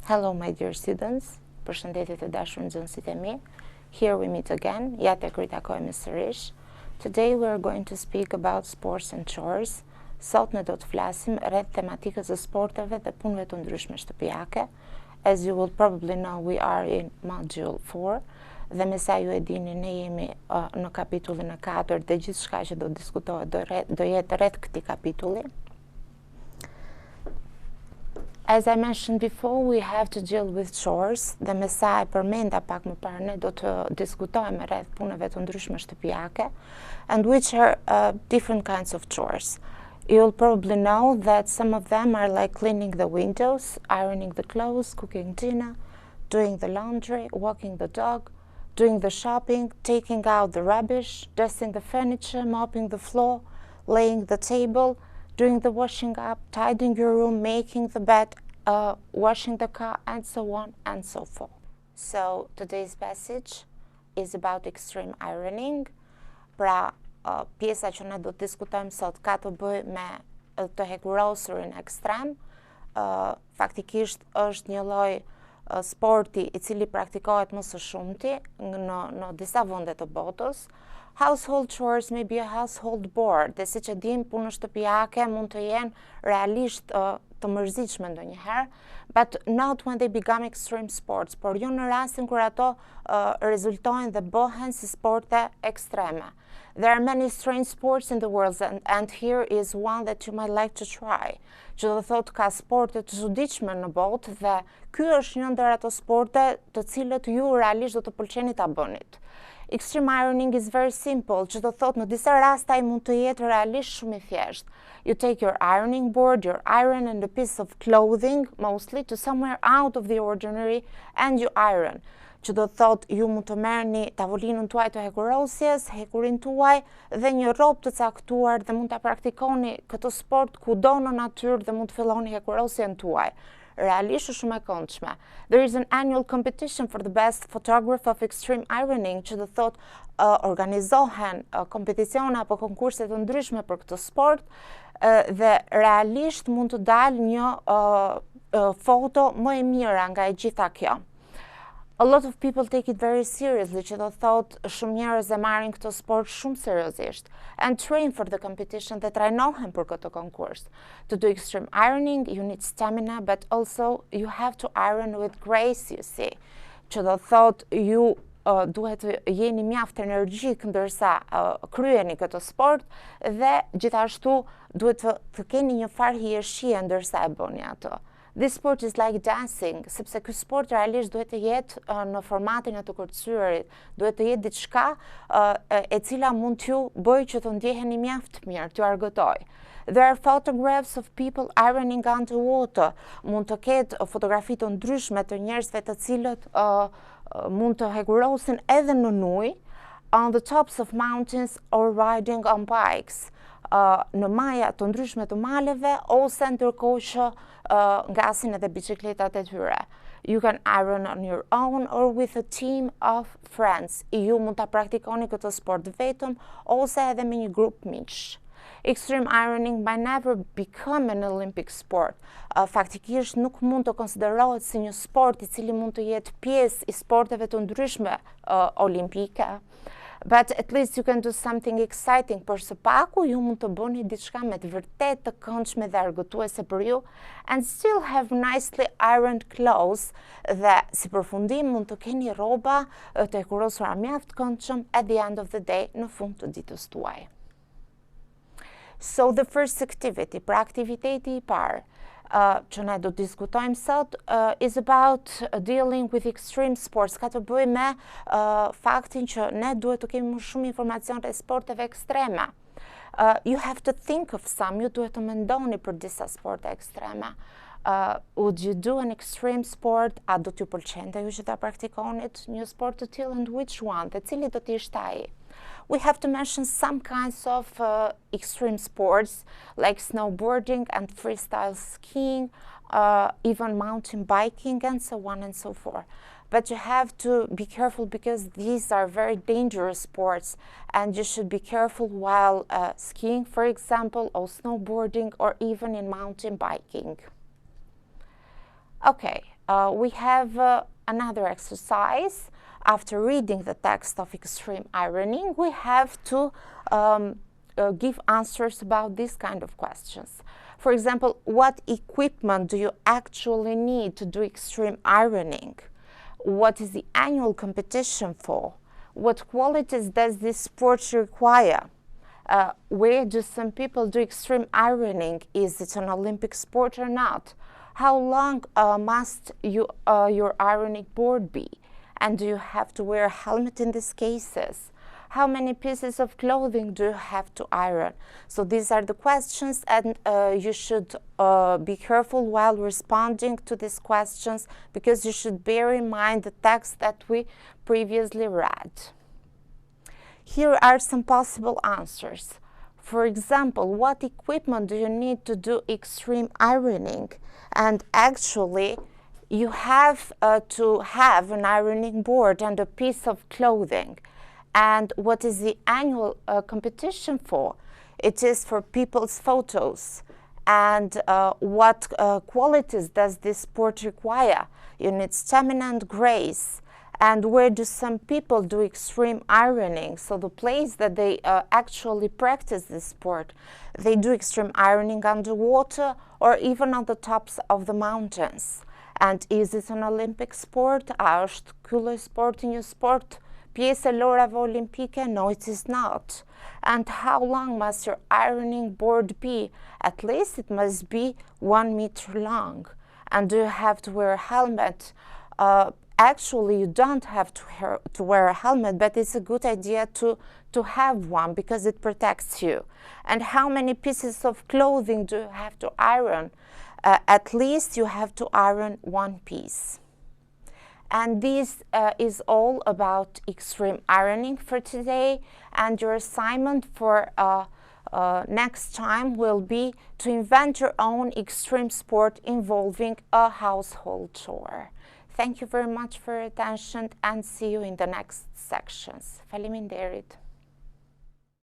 Hello my dear students, përshëndetje të dashur nxënësit e mi. Here we meet again, ja të ritakojmë sërish. Today we are going to speak about sports and chores. Sot ne do të flasim rreth tematikës së sporteve dhe punëve të ndryshme shtëpiake. As you will probably know, we are in module 4 dhe me sa ju e dini ne jemi në kapitullin e 4 dhe gjithçka që do diskutohet do jetë rreth këtij kapitulli. As I mentioned before, we have to deal with chores, dhe me sa e përmenda pak më parë ne do të diskutojmë rreth punëve të ndryshme shtëpiake, and which are different kinds of chores. You'll probably know that some of them are like cleaning the windows, ironing the clothes, cooking dinner, doing the laundry, walking the dog, doing the shopping, taking out the rubbish, dusting the furniture, mopping the floor, laying the table, doing the washing up, tidying your room, making the bed, washing the car, and so on and so forth. So today's passage is about extreme ironing. Pra, pjesa që ne do të diskutojmë sot ka të bëjë me të hekurosurin ekstrem. Faktikisht është një lloj sporti i cili praktikohet më së shumti në disa vende të botës. Household chores may be a household bore, dhe siç e dim, punë shtëpiake mund të jenë realisht të mërzitshme ndonjëherë, but not when they become extreme sports, por jo në rastin kur ato rezultojnë dhe bëhen si sporte ekstreme. There are many strange sports in the world and here is one that you might like to try. Që do thotë ka sporte të çuditshme në botë dhe ky është një ndër ato sporte të cilët ju realisht do të pëlqeni ta bënit. Extreme ironing is very simple, që do thotë në disa raste ai mund të jetë realisht shumë i thjeshtë. You take your ironing board, your iron and a piece of clothing, mostly, to somewhere out of the ordinary, and you iron. Që do thotë ju mund të merrni tavolinën tuaj të hekurosjes, hekurin tuaj dhe një rrobë të caktuar dhe mund ta praktikoni këtë sport kudo në natyrë dhe mund të filloni hekurosjen tuaj. Realisht shumë e këndshme. There is an annual competition for the best photographer of extreme ironing, që do thotë organizohen kompeticione apo konkurse të ndryshme për këtë sport dhe realisht mund të dalë një foto më e mira nga e gjitha kjo. A lot of people take it very seriously, që do thotë shumë njerëz e marrin këtë sport shumë seriozisht, and train for the competition dhe trajnohen për këtë konkurs. To do extreme ironing, you need stamina, but also you have to iron with grace, you see. Që do thotë ju duhet të jeni mjaft energjik ndërsa kryeni këtë sport dhe gjithashtu duhet të keni një farë hieshie ndërsa e bëni atë. This sport is like dancing, sepse ky sport realisht duhet të jetë në formatin e të kërcyerit, duhet të jetë diçka e cila mund t'ju bëjë që të ndjeheni mjaft mirë, t'ju argëtoj. There are photographs of people ironing underwater. Mund të ketë fotografi të ndryshme të njerëzve të cilët mund të hekurosin edhe në ujë, on the tops of mountains or riding on bikes. Në maja të ndryshme të maleve ose ndërkohë që ngasin edhe biçikletat e tyre. You can iron on your own or with a team of friends. Ju mund ta praktikoni këtë sport vetëm ose edhe me një grup miqsh. Extreme ironing might never become an Olympic sport. Faktikisht nuk mund të konsiderohet si një sport i cili mund të jetë pjesë i sporteve të ndryshme olimpike. But at least you can do something exciting. Por së paku ju mund të bëni diçka me të vërtet të këndshme dhe argëtuese për ju, and still have nicely ironed clothes, dhe si përfundim mund të keni rroba të hekurosura mjaft këndshëm at the end of the day, në fund të ditës tuaj. So the first activity, pra aktiviteti i parë që ne do të diskutojmë sot, is about dealing with extreme sports. Ka të bëjë me faktin që ne duhet të kemi më shumë informacion rreth sporteve ekstreme. You have to think of some, ju duhet të mendoni për disa sporte ekstreme. Would you do an extreme sport? A do t'ju pëlqente ju që ta praktikonit një sport të tillë, and which one? Dhe cili do të ishte ai? We have to mention some kinds of extreme sports like snowboarding and freestyle skiing, even mountain biking, and so on and so forth. But you have to be careful because these are very dangerous sports, and you should be careful while skiing, for example, or snowboarding, or even in mountain biking. Okay, we have another exercise. After reading the text of extreme ironing, we have to give answers about this kind of questions. For example, what equipment do you actually need to do extreme ironing? What is the annual competition for? What qualities does this sport require? Where do some people do extreme ironing? Is it an Olympic sport or not? How long must your ironing board be? And do you have to wear a helmet in these cases? How many pieces of clothing do you have to iron? So these are the questions, and you should be careful while responding to these questions, because you should bear in mind the text that we previously read. Here are some possible answers. For example, what equipment do you need to do extreme ironing? And actually, you have to have an ironing board and a piece of clothing. And what is the annual competition for? It is for people's photos. And what qualities does this sport require? You need stamina and grace. And where do some people do extreme ironing? So the place that they actually practice this sport, they do extreme ironing underwater or even on the tops of the mountains. And is it an Olympic sport? A është ky sport një sport pjesë e lorave olimpike? No, it is not. And how long must your ironing board be? At least it must be 1 meter long. And do you have to wear a helmet? Actually, you don't have to wear a helmet, but it's a good idea to have one because it protects you. And how many pieces of clothing do you have to iron? At least you have to iron 1 piece. And this is all about extreme ironing for today. And your assignment for next time will be to invent your own extreme sport involving a household chore. Thank you very much for your attention and see you in the next sections. Faleminderit.